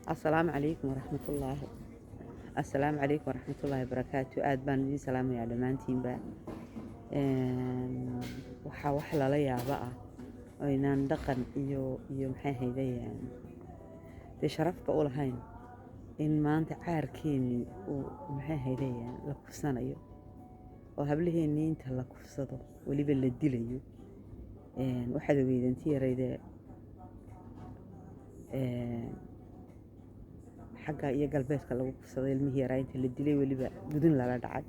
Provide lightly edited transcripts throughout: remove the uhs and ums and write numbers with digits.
السلام عليكم ورحمة الله. السلام عليكم ورحمة الله وبركاته. آد بان دي سلام يا دمانتين با waxaa wax lala yaaba ah oo inaan dhaqan iyo maxay haydayaan de sharafba u lahayn in maanta caarkeeni uu maxay haydayaan la kufsanayo oo hablaheeni inta la kufsado waliba la dilayo waxaad ogeydantii yarayde xagga iyo galbeedka lagu kufsaday ilmihii yaraa inta la dilay waliba gudin lala dhacay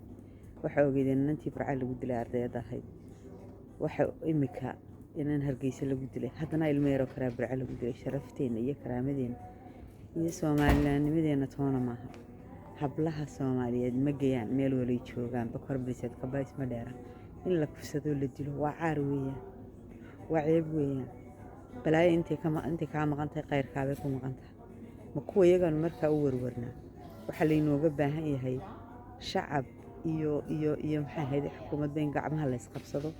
waxaa ogeydeen inantii farca lagu dilay ardayda ahayd waxa imika inaan hargeysa lagu dilay haddana ilmo yaroo karaa barca lagu dilay sharafteena iyo karaamadeenna iyo soomaalilanimadeena toona maaha hablaha soomaaliyeed ma gayaan meel walay joogaan bakor biseed kabays ma dheera in la kufsado la dilo waa caar weeyaan waa ceeb weeyaan balaayo intay kaa maqan tahay qayrkaabay ku maqan tahay ma kuwa iyagaan markaa u warwarnaa waxaa laynooga baahan yahay shacab iyo maxay ahayd xukuumadda in gacmaha la isqabsado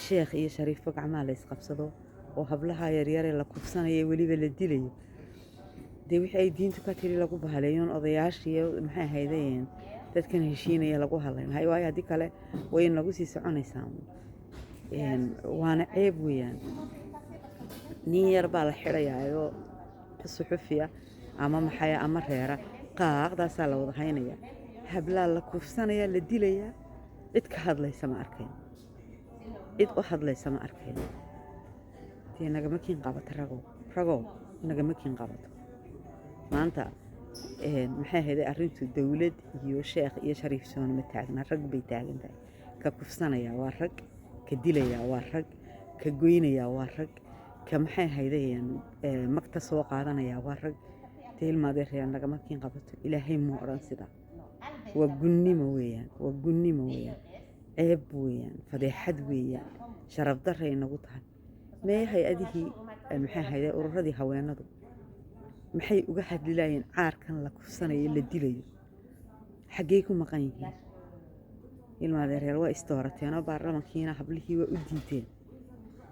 sheekh iyo shariifo gacmaha la isqabsado oo hablaha yaryaree la kufsanaya weliba la dilayo dee wixii ay diintu ka tiri lagu bahaleeyoon odayaashiiyo maxay ahaydeen dadkan heshiinaya lagu hadlayn waayo haddii kale way nagu sii soconaysaa waana ceeb weeyaan nin yar baa la xidhayaayoo suxufiya ama maxaya ama reera qaaqdaasaa la wada haynaya hablaa la kufsanaya la dilayaa cid ka hadlaysa ma arkayn cid u hadlaysa ma arkayn dee nagama kiin qabato ragow nagama kiin qabato maanta maxay ahayd arrintu dawlad iyo sheekh iyo shariif soona ma taagna rag bay taagan tahay ka kufsanaya waa rag ka dilaya waa rag ka goynaya waa rag ka maxay ahaydeen magta soo qaadanaya waa rag dee ilmaadeerayaan nagama kiin qabato ilaahay muu odhan sidaa waa gunnimo weeyaan ceeb weeyaan fadeexad weeyaan sharaf darray nagu tahay mee hay-adihii maxay ahaydee ururadii haweenadu maxay uga hadlilaayeen caarkan la kufsanayo la dilayo xaggey ku maqan yihiin ilmaadeeryaal waa isdoorateenoo baarlamankiina hablihii waa u diideen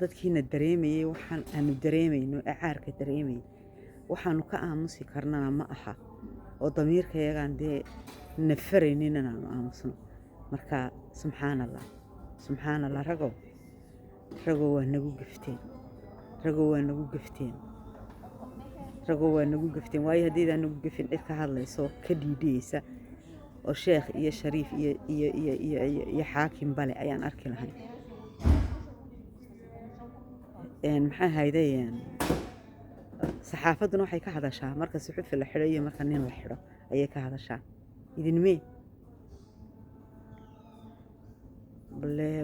dadkiina dareemayey waxaan aanu dareemayno ee caarka dareemayay waxaanu ka aamusi karnana ma aha oo damiirka yagaan dee nafaraynin inaanu aamusno marka subxaan allah ragow waa nagu gafteen waayo haddiidaan nagu gafin cid ka hadlayso ka dhiidhiyeysa oo sheekh iyo shariif iyo xaakim bale ayaan arki lahayn maxay haydayeen saxaafadduna waxay ka hadashaa marka suxufi la xidho iyo marka nin la xidho ayay ka hadashaa idinmee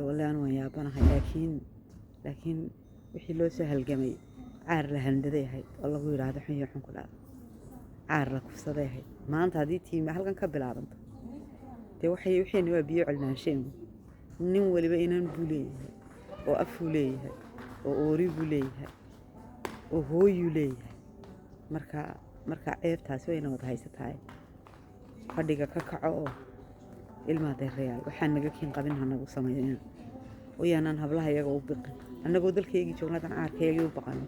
wale aan waan yaabanahay laakiin wixii loo soo halgamay caar la handaday ahayd oo lagu yidhaahdo xun iyo xun ku dhaada caar la kufsaday ahayd maanta haddii tiimi halkan ka bilaabanto dee waxayna waa biyo celnaansheen nin waliba inan buu leeyahay oo afuu leeyahay oo oori buu leeyahay oo hooyuu leeyahay marka ceebtaasi wayna wada haysatahay fadhiga ka kaco oo ilmaadeerayaal waxaan naga kiin qabin hanagu sameeyeen wayaanaan hablaha iyaga u biqin annagoo dalkaygii joognadan caarkaygii u baqano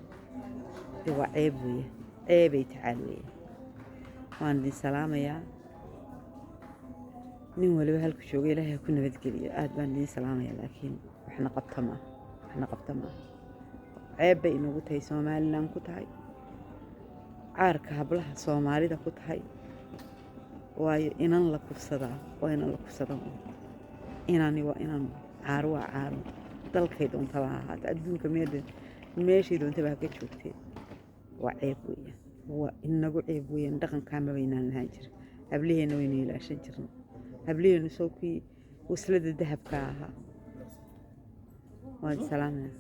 dee waa ceeb weeye ceebay tacaal weeye waan idin salaamayaa nin waliba halku jooga ilaahay ha ku nabadgeliyo aad baan idin salaamayaa laakiin waxna qabta maaha ceeb bay inagu tahay somalilan ku tahay caarka hablaha soomaalida ku tahay waayo inan la kufsadaa waa inan la kufsadan inani waa inan caaro waa caaro dalkay doontaba ha ahaata adduunka meeshay doontaba ha ka joogtee waa ceeb weeyaan waa inagu ceeb weeyaan dhaqankaama baynaan lahaan jira hablaheenna waynu ilaashan jirna hablaheennu soo kuwii waslada dahabka ahaa waan salaamaya